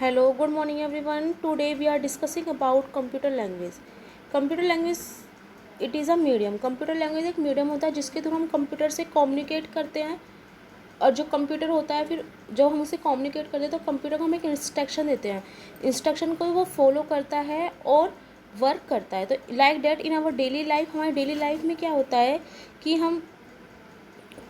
Hello, good morning everyone. Today we are discussing about computer language. Computer language it is a medium. Computer language एक medium होता है जिसके through हम computer से communicate करते हैं। और जो कंप्यूटर होता है फिर जब हम उसे कम्युनिकेट करते हैं तो कंप्यूटर को हम एक इंस्ट्रक्शन देते हैं। इंस्ट्रक्शन को वो फॉलो करता है और वर्क करता है। तो like that in our daily life, हमारी डेली लाइफ में क्या होता है कि हम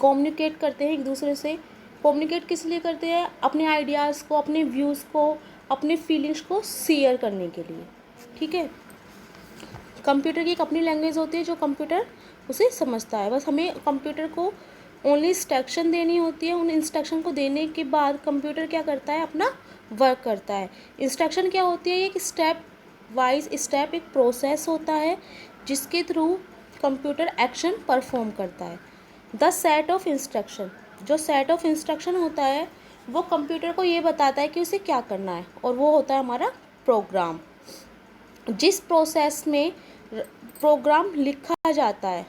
कम्युनिकेट करते हैं एक दूसरे से। कम्युनिकेट किस लिए करते हैं? अपने आइडियाज़ को, अपने व्यूज़ को, अपने फीलिंग्स को शेयर करने के लिए। ठीक है। कंप्यूटर की एक अपनी लैंग्वेज होती है जो कंप्यूटर उसे समझता है। बस हमें कंप्यूटर को ओनली इंस्ट्रक्शन देनी होती है। उन इंस्ट्रक्शन को देने के बाद कंप्यूटर क्या करता है? अपना वर्क करता है। इंस्ट्रक्शन क्या होती है? एक स्टेप वाइज स्टेप एक प्रोसेस होता है जिसके थ्रू कंप्यूटर एक्शन परफॉर्म करता है। द सेट ऑफ इंस्ट्रक्शन, जो सेट ऑफ इंस्ट्रक्शन होता है वो कंप्यूटर को ये बताता है कि उसे क्या करना है, और वो होता है हमारा प्रोग्राम। जिस प्रोसेस में प्रोग्राम लिखा जाता है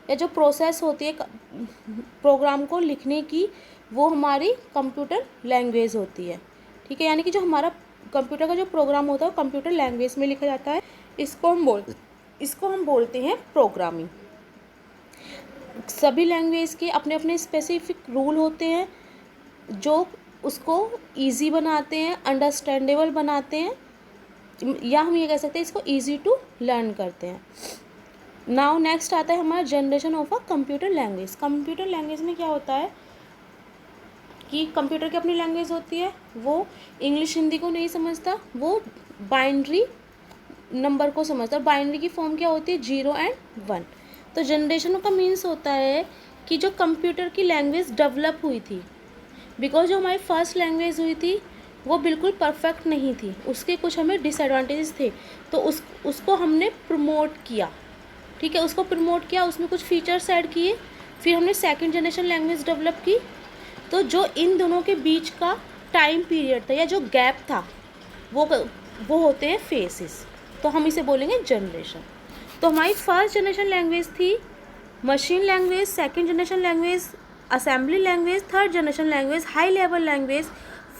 या जो प्रोसेस होती है प्रोग्राम को लिखने की, वो हमारी कंप्यूटर लैंग्वेज होती है। ठीक है। यानी कि जो हमारा कंप्यूटर का जो प्रोग्राम होता है वो कंप्यूटर लैंग्वेज में लिखा जाता है। इसको हम बोलते हैं प्रोग्रामिंग। सभी लैंग्वेज के अपने अपने स्पेसिफिक रूल होते हैं जो उसको इजी बनाते हैं, अंडरस्टैंडेबल बनाते हैं, या हम ये कह सकते हैं इसको इजी टू लर्न करते हैं। नाउ नेक्स्ट आता है हमारा generation of a computer language. Computer language में क्या होता है कि कंप्यूटर की अपनी लैंग्वेज होती है। वो इंग्लिश हिंदी को नहीं समझता, वो बाइनरी नंबर को समझता है। बाइनरी की फॉर्म क्या होती है? 0 और 1। तो जनरेशन का मीन्स होता है कि जो कंप्यूटर की लैंग्वेज डेवलप हुई थी, बिकॉज जो हमारी फर्स्ट लैंग्वेज हुई थी वो बिल्कुल परफेक्ट नहीं थी, उसके कुछ हमें डिसएडवांटेजेस थे, तो उसको हमने प्रमोट किया। ठीक है। उसको प्रमोट किया, उसमें कुछ फीचर्स ऐड किए, फिर हमने सेकंड जनरेशन लैंग्वेज डेवलप की। तो जो इन दोनों के बीच का टाइम पीरियड था या जो गैप था वो होते हैं फेसेस। तो हम इसे बोलेंगे जनरेशन। तो हमारी फर्स्ट जनरेशन लैंग्वेज थी machine language, second generation language assembly language, third generation language high level language,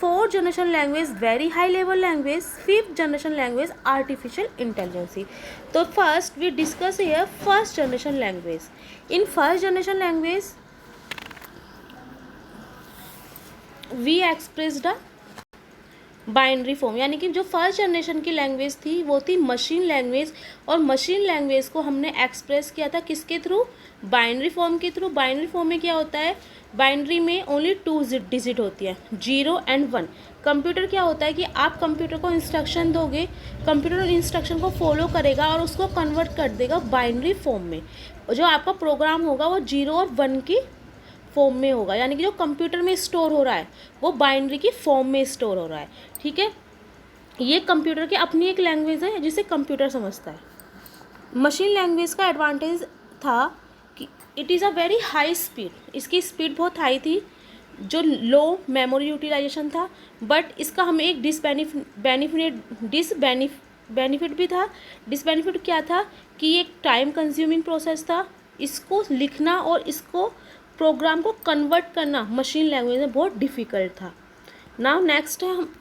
fourth generation language very high level language, fifth generation language artificial intelligence. तो first we discuss here first generation language. In first generation language we expressed a binary form. यानी कि जो first generation की language थी वो थी machine language, और machine language को हमने एक्सप्रेस किया था किसके थ्रू? बाइनरी फॉर्म के थ्रू। बाइनरी फॉर्म में क्या होता है? बाइनरी में ओनली 2 डिजिट होती है, 0 और 1। कंप्यूटर क्या होता है कि आप कंप्यूटर को इंस्ट्रक्शन दोगे, कंप्यूटर उन इंस्ट्रक्शन को फॉलो करेगा और उसको कन्वर्ट कर देगा बाइनरी फॉर्म में। जो आपका प्रोग्राम होगा वो 0 और 1 की फॉर्म में होगा। यानी कि जो कंप्यूटर में स्टोर हो रहा है वो बाइनरी की फॉर्म में स्टोर हो रहा है। ठीक है। ये कंप्यूटर की अपनी एक लैंग्वेज है जिसे कंप्यूटर समझता है। मशीन लैंग्वेज का एडवांटेज था कि it is a very high speed. इसकी स्पीड बहुत हाई थी, जो लो मेमोरी यूटिलाइजेशन था। बट इसका हमें एक बेनिफिट भी था। डिसबेनिफिट क्या था कि एक टाइम कंज्यूमिंग प्रोसेस था। इसको लिखना और इसको प्रोग्राम को कन्वर्ट करना मशीन लैंग्वेज में बहुत डिफ़िकल्ट था। नाउ नेक्स्ट है हम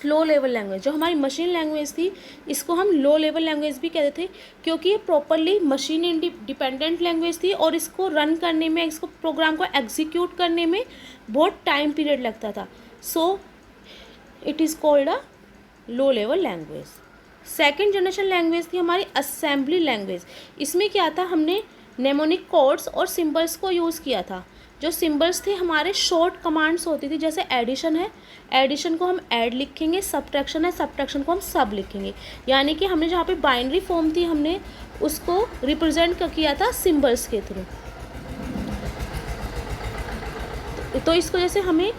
लो लेवल लैंग्वेज। जो हमारी मशीन लैंग्वेज थी इसको हम लो लेवल लैंग्वेज भी कहते थे, क्योंकि ये प्रॉपरली मशीन इंडिपेंडेंट लैंग्वेज थी और इसको रन करने में, इसको प्रोग्राम को एग्जीक्यूट करने में बहुत टाइम पीरियड लगता था। सो it is called a low level language. Second generation language थी हमारी असेंबली लैंग्वेज। इसमें क्या था? हमने नेमोनिक कोड्स और सिंबल्स को यूज़ किया था। जो सिंबल्स थे हमारे शॉर्ट कमांड्स होती थी, जैसे एडिशन है, एडिशन को हम ऐड लिखेंगे, सब्ट्रैक्शन है, सब्ट्रैक्शन को हम सब लिखेंगे। यानी कि हमने जहाँ पे बाइनरी फॉर्म थी हमने उसको रिप्रेजेंट किया था सिंबल्स के थ्रू। तो इसको जैसे हमें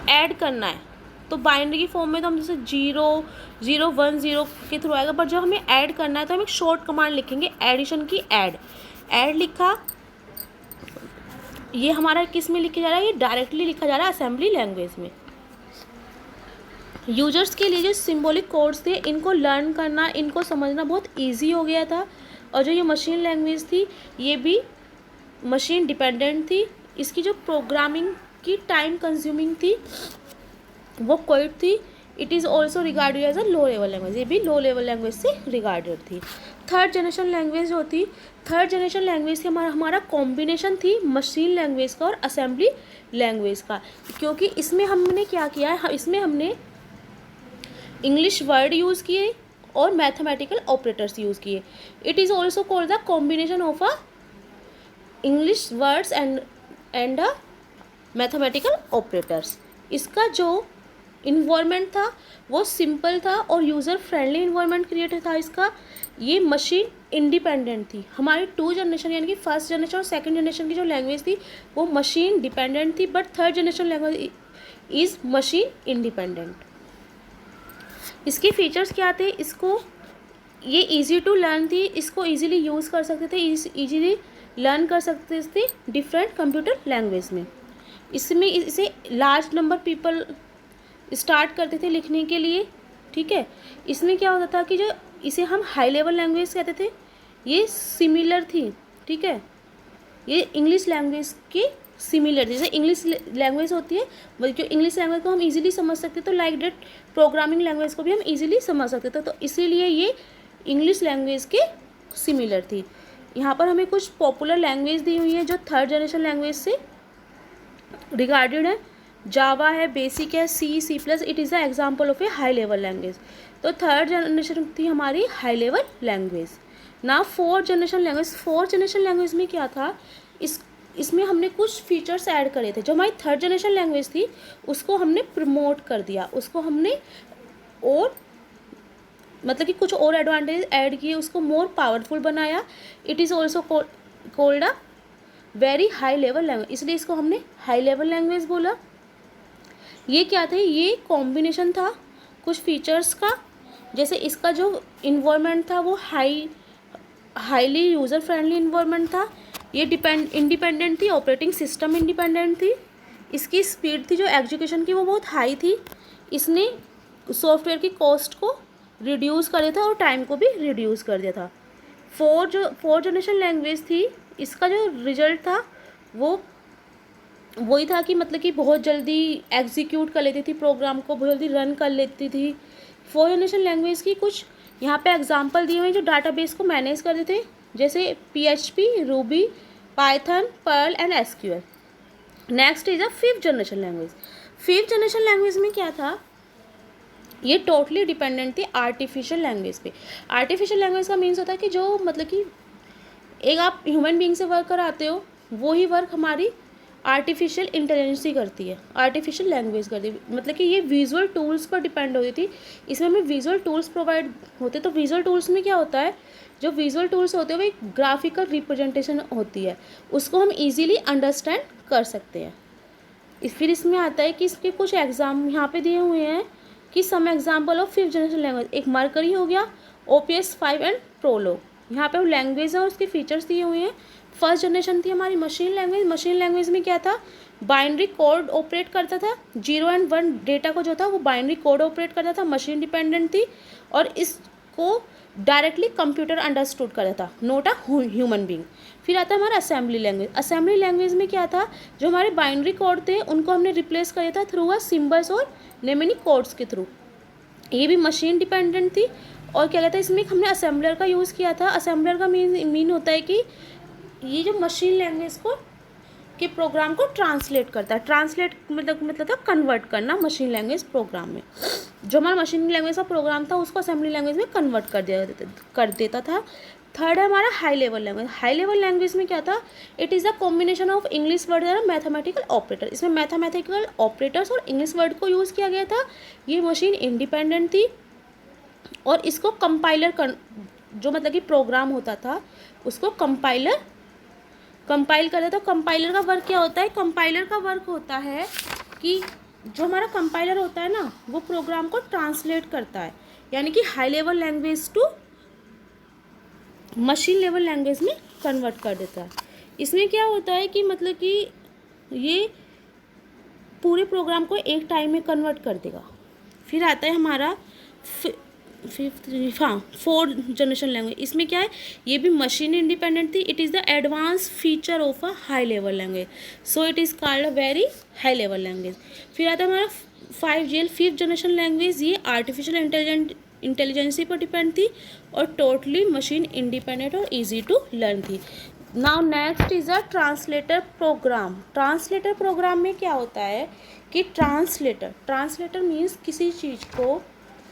ऐड करना है तो बाइनरी की फॉर्म में तो हम जैसे 0 0 1 0 के थ्रू आएगा, बट जब हमें ऐड करना है तो हम एक शॉर्ट कमांड लिखेंगे एडिशन की ऐड लिखा। ये हमारा किस में लिखा जा रहा है? ये डायरेक्टली लिखा जा रहा है असेंबली लैंग्वेज में। यूजर्स के लिए जो सिंबॉलिक कोड्स थे इनको लर्न करना, इनको समझना बहुत इजी हो गया था। और जो ये मशीन लैंग्वेज थी ये भी मशीन डिपेंडेंट थी। इसकी जो प्रोग्रामिंग की टाइम कंज्यूमिंग थी वो क्वाइट थी। It is also regarded as a low level language, ये भी लो लेवल लैंग्वेज से रिगार्डेड थी। थर्ड जनरेशन लैंग्वेज जो थी, थर्ड जनरेशन लैंग्वेज थी हमारा कॉम्बिनेशन थी मशीन लैंग्वेज का और असेंबली लैंग्वेज का, क्योंकि इसमें हमने क्या किया है, इसमें हमने इंग्लिश वर्ड यूज़ किए और मैथमेटिकल ऑपरेटर्स यूज़ किए। It is also called the combination of a English words and a mathematical operators. इसका जो इन्वायरमेंट था वो सिंपल था और यूज़र फ्रेंडली इन्वायरमेंट क्रिएट था इसका। ये मशीन इंडिपेंडेंट थी। हमारी टू जनरेशन यानी कि फर्स्ट जनरेशन और सेकंड जनरेशन की जो लैंग्वेज थी वो मशीन डिपेंडेंट थी, but third generation language is machine independent. इसके फीचर्स क्या थे, इसको ये इजी टू लर्न थी, इसको इजीली यूज़ कर सकते थे, इजीली लर्न कर सकते थे डिफरेंट कंप्यूटर लैंग्वेज में। इसमें इसे लार्ज नंबर पीपल स्टार्ट करते थे लिखने के लिए, ठीक है। इसमें क्या होता था कि जो इसे हम हाई लेवल लैंग्वेज कहते थे, ये सिमिलर थी, ठीक है, ये इंग्लिश लैंग्वेज की सिमिलर थी। जैसे इंग्लिश लैंग्वेज होती है, जो इंग्लिश लैंग्वेज को हम इजीली समझ सकते, तो लाइक डेट प्रोग्रामिंग लैंग्वेज को भी हम इजीली समझ सकते थे, तो इसीलिए ये इंग्लिश लैंग्वेज के सिमिलर थी। यहाँ पर हमें कुछ पॉपुलर लैंग्वेज दी हुई है जो थर्ड जनरेशन लैंग्वेज से रिगार्डेड है। जावा है, बेसिक है, C plus, it is the example of a high level language. तो थर्ड जनरेशन थी हमारी हाई लेवल लैंग्वेज। ना fourth generation language, fourth generation language में क्या था, इसमें हमने कुछ फीचर्स ऐड करे थे। जो हमारी थर्ड जनरेशन लैंग्वेज थी उसको हमने प्रमोट कर दिया, उसको हमने और मतलब कि कुछ और एडवांटेज ऐड किए, उसको मोर पावरफुल बनाया। It is also called a very high level language, इसलिए इसको हमने हाई लेवल लैंग्वेज बोला। ये क्या थे, ये कॉम्बिनेशन था कुछ फीचर्स का। जैसे इसका जो इन्वायरमेंट था वो हाईली यूज़र फ्रेंडली इन्वायरमेंट था। ये इंडिपेंडेंट थी, ऑपरेटिंग सिस्टम इंडिपेंडेंट थी। इसकी स्पीड थी जो एग्जीक्यूशन की वो बहुत हाई थी। इसने सॉफ्टवेयर की कॉस्ट को रिड्यूस कर दिया था और टाइम को भी रिड्यूस कर दिया था। फोर्थ जनरेशन लैंग्वेज थी, इसका जो रिजल्ट था वो वही था कि मतलब कि बहुत जल्दी एग्जीक्यूट कर लेती थी प्रोग्राम को, बहुत जल्दी रन कर लेती थी। फोर्थ जनरेशन लैंग्वेज की कुछ यहाँ पे एग्जांपल दिए हुए हैं जो डाटाबेस को मैनेज करते थे, जैसे PHP, Ruby, Python, Perl and SQL। Next is a fifth generation language. Fifth generation language में क्या था, ये टोटली डिपेंडेंट थी आर्टिफिशियल लैंग्वेज पे। आर्टिफिशियल लैंग्वेज का मीन्स होता है कि जो मतलब कि एक आप ह्यूमन बीइंग से वर्क कराते हो वो ही वर्क हमारी आर्टिफिशियल इंटेलिजेंस ही करती है, आर्टिफिशियल लैंग्वेज करती है। मतलब कि ये विजुअल टूल्स पर डिपेंड होती थी। इसमें हमें विजुअल टूल्स प्रोवाइड होते, तो विजुअल टूल्स में क्या होता है, जो विजुअल टूल्स होते हैं वो एक ग्राफिकल रिप्रेजेंटेशन होती है, उसको हम इजीली अंडरस्टैंड कर सकते हैं। फिर इसमें आता है कि इसके कुछ एग्जाम यहाँ पे दिए हुए हैं कि some example of fifth generation language. एक मरकरी हो गया, OPS 5 एंड प्रोलो। यहाँ पे लैंग्वेज है और उसके फीचर्स दिए हुए हैं। फर्स्ट जनरेशन थी हमारी मशीन लैंग्वेज। मशीन लैंग्वेज में क्या था, बाइनरी कोड ऑपरेट करता था, 0 और 1 डेटा को जो था वो बाइनरी कोड ऑपरेट करता था, मशीन डिपेंडेंट थी और इसको डायरेक्टली कंप्यूटर अंडरस्टूड करता था, नॉट अ ह्यूमन बीइंग। फिर आता है हमारा असेंबली लैंग्वेज। असेंबली लैंग्वेज में क्या था, जो हमारे बाइनरी कोड थे उनको हमने रिप्लेस कर दिया था थ्रू अ सिम्बल्स और न्यूमेरिक कोड्स के थ्रू। ये भी मशीन डिपेंडेंट थी। और क्या कहते हैं, इसमें हमने असेंबलर का यूज़ किया था। असेंबलर का मीन होता है कि ये जो मशीन लैंग्वेज को के प्रोग्राम को ट्रांसलेट करता है। ट्रांसलेट मतलब था कन्वर्ट करना मशीन लैंग्वेज प्रोग्राम में। जो हमारा मशीन लैंग्वेज का प्रोग्राम था उसको असेंबली लैंग्वेज में कन्वर्ट कर देता था। थर्ड है हमारा high level language. High level language में क्या था, it is the combination of English word और मैथमेटिकल ऑपरेटर। इसमें मैथमेटिकल ऑपरेटर्स और इंग्लिश वर्ड को यूज़ किया गया था। ये मशीन इंडिपेंडेंट थी और इसको कंपाइलर जो मतलब कि प्रोग्राम होता था उसको कंपाइल करता था। कंपाइलर का वर्क क्या होता है, कंपाइलर का वर्क होता है कि जो हमारा कंपाइलर होता है ना वो प्रोग्राम को ट्रांसलेट करता है, यानी कि high level language to machine level language में कन्वर्ट कर देता है। इसमें क्या होता है कि मतलब कि ये पूरे प्रोग्राम को एक टाइम में कन्वर्ट कर देगा। फिर आता है हमारा फोर्थ जनरेशन लैंग्वेज। इसमें क्या है, ये भी मशीन इंडिपेंडेंट थी। It is the advance feature of a high level language, so it is called a very high level language. फिर आता है हमारा 5GL, फिफ्थ जनरेशन लैंग्वेज। ये आर्टिफिशियल इंटेलिजेंसी पर डिपेंड थी और टोटली मशीन इंडिपेंडेंट और ईजी टू लर्न थी। Now next is a translator program. Translator program में क्या होता है कि ट्रांसलेटर मीन्स किसी चीज़ को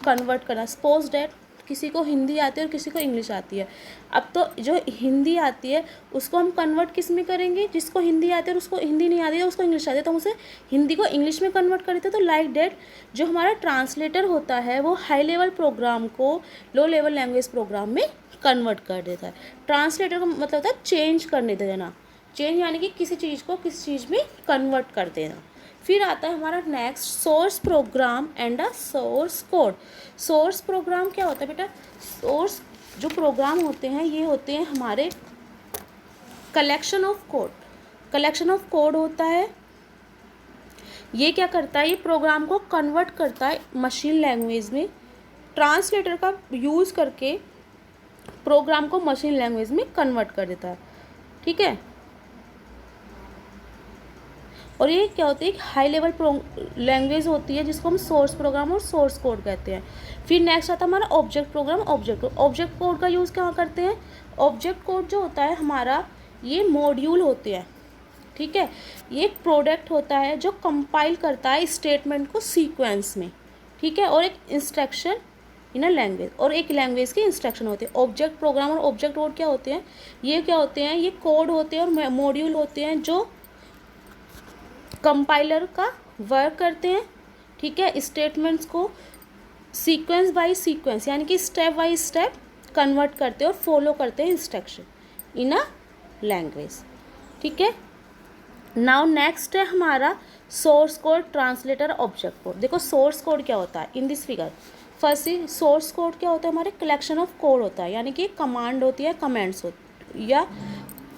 कन्वर्ट करना। सपोज डैट किसी को हिंदी आती है और किसी को इंग्लिश आती है। अब तो जो हिंदी आती है उसको हम कन्वर्ट किस में करेंगे, जिसको हिंदी आती है और उसको हिंदी नहीं आती है, उसको इंग्लिश आती है, तो हम उसे हिंदी को इंग्लिश में कन्वर्ट कर देते हैं। तो लाइक डैट जो हमारा ट्रांसलेटर होता है वो हाई लेवल प्रोग्राम को लो लेवल लैंग्वेज प्रोग्राम में कन्वर्ट कर देता है। ट्रांसलेटर का मतलब होता है चेंज करने देना, चेंज यानी कि किसी चीज़ को किसी चीज़ में कन्वर्ट कर देना। फिर आता है हमारा next source program and a source code. Source program क्या होता है बेटा, सोर्स जो प्रोग्राम होते हैं ये होते हैं हमारे collection of code. Collection of code होता है, ये क्या करता है, ये प्रोग्राम को कन्वर्ट करता है मशीन लैंग्वेज में। ट्रांसलेटर का यूज़ करके प्रोग्राम को मशीन लैंग्वेज में कन्वर्ट कर देता है, ठीक है। और ये क्या होती है, एक हाई लेवल लैंग्वेज होती है जिसको हम सोर्स प्रोग्राम और सोर्स कोड कहते हैं। फिर नेक्स्ट आता है हमारा ऑब्जेक्ट प्रोग्राम। ऑब्जेक्ट कोड का यूज़ कहाँ करते हैं, ऑब्जेक्ट कोड जो होता है हमारा ये मॉड्यूल होते हैं, ठीक है। ये एक प्रोडक्ट होता है जो कंपाइल करता है स्टेटमेंट को सीक्वेंस में, ठीक है, और एक इंस्ट्रक्शन इन अ लैंग्वेज, और एक लैंग्वेज की इंस्ट्रक्शन होती है। ऑब्जेक्ट प्रोग्राम और ऑब्जेक्ट कोड क्या होते हैं, ये क्या होते हैं, ये कोड होते हैं और मॉड्यूल होते हैं जो कंपाइलर का वर्क करते हैं, ठीक है। स्टेटमेंट्स को सीक्वेंस बाय सीक्वेंस यानी कि स्टेप बाय स्टेप कन्वर्ट करते हैं और फॉलो करते हैं इंस्ट्रक्शन इन अ लैंग्वेज, ठीक है। नाउ नेक्स्ट है हमारा source code, translator, object code. देखो सोर्स कोड क्या होता है in this figure. First source code क्या होता है, हमारे कलेक्शन ऑफ कोड होता है, यानी कि कमांड होती है, कमेंट्स होती या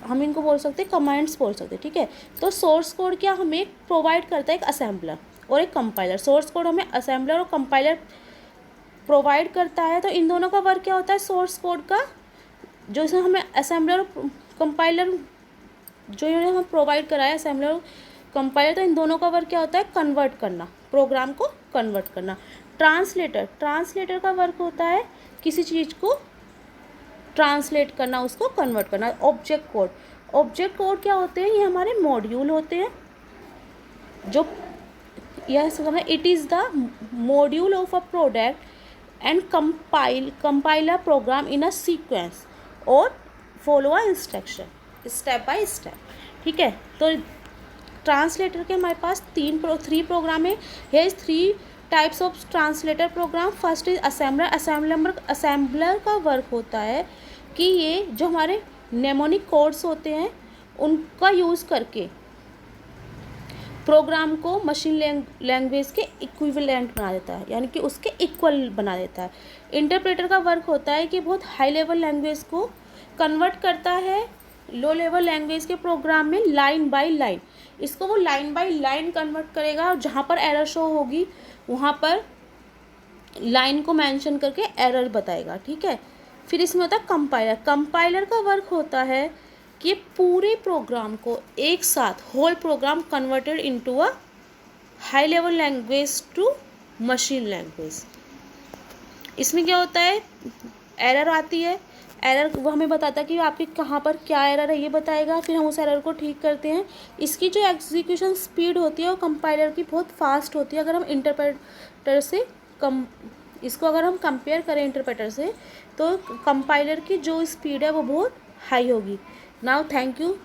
हम इनको बोल सकते हैं कमांड्स बोल सकते हैं, ठीक है। तो सोर्स कोड क्या हमें प्रोवाइड करता है, एक असेंबलर और एक कंपाइलर। सोर्स कोड हमें असेंबलर और कंपाइलर प्रोवाइड करता है। तो इन दोनों का वर्क क्या होता है, सोर्स कोड का जो इसमें हमें असेंबलर और कंपाइलर जो इन्होंने हमें प्रोवाइड कराया असेंबलर और कंपाइलर, तो इन दोनों का वर्क क्या होता है, कन्वर्ट करना, प्रोग्राम को कन्वर्ट करना। ट्रांसलेटर का वर्क होता है किसी चीज़ को ट्रांसलेट करना, उसको कन्वर्ट करना। ऑब्जेक्ट कोड क्या होते हैं, ये हमारे मॉड्यूल होते हैं जो यह समझना, it is the module of a product and compile a program in a sequence और follow a instruction step by step, ठीक है। तो ट्रांसलेटर के हमारे पास थ्री प्रोग्राम है। Here is 3 types of translator program. First is assembler. Assembler का work होता है कि ये जो हमारे नेमोनिक कोड्स होते हैं उनका यूज़ करके प्रोग्राम को मशीन लैंग्वेज के इक्विवेलेंट बना देता है, यानी कि उसके इक्वल बना देता है। इंटरप्रेटर का वर्क होता है कि बहुत हाई लेवल लैंग्वेज को कन्वर्ट करता है लो लेवल लैंग्वेज के प्रोग्राम में लाइन बाय लाइन। इसको वो लाइन बाय लाइन कन्वर्ट करेगा और जहाँ पर एरर शो होगी वहाँ पर लाइन को मेंशन करके एरर बताएगा, ठीक है। फिर इसमें होता है कंपाइलर का वर्क होता है कि पूरे प्रोग्राम को एक साथ whole program converted into a high level language to machine language. इसमें क्या होता है, एरर आती है, एरर वो हमें बताता है कि आपकी कहाँ पर क्या एरर है ये बताएगा, फिर हम उस एरर को ठीक करते हैं। इसकी जो एग्जीक्यूशन स्पीड होती है वो कंपाइलर की बहुत फास्ट होती है। अगर हम इंटरप्रेटर से इसको अगर हम कंपेयर करें इंटरप्रेटर से, तो कंपाइलर की जो स्पीड है वो बहुत हाई होगी। Now thank you.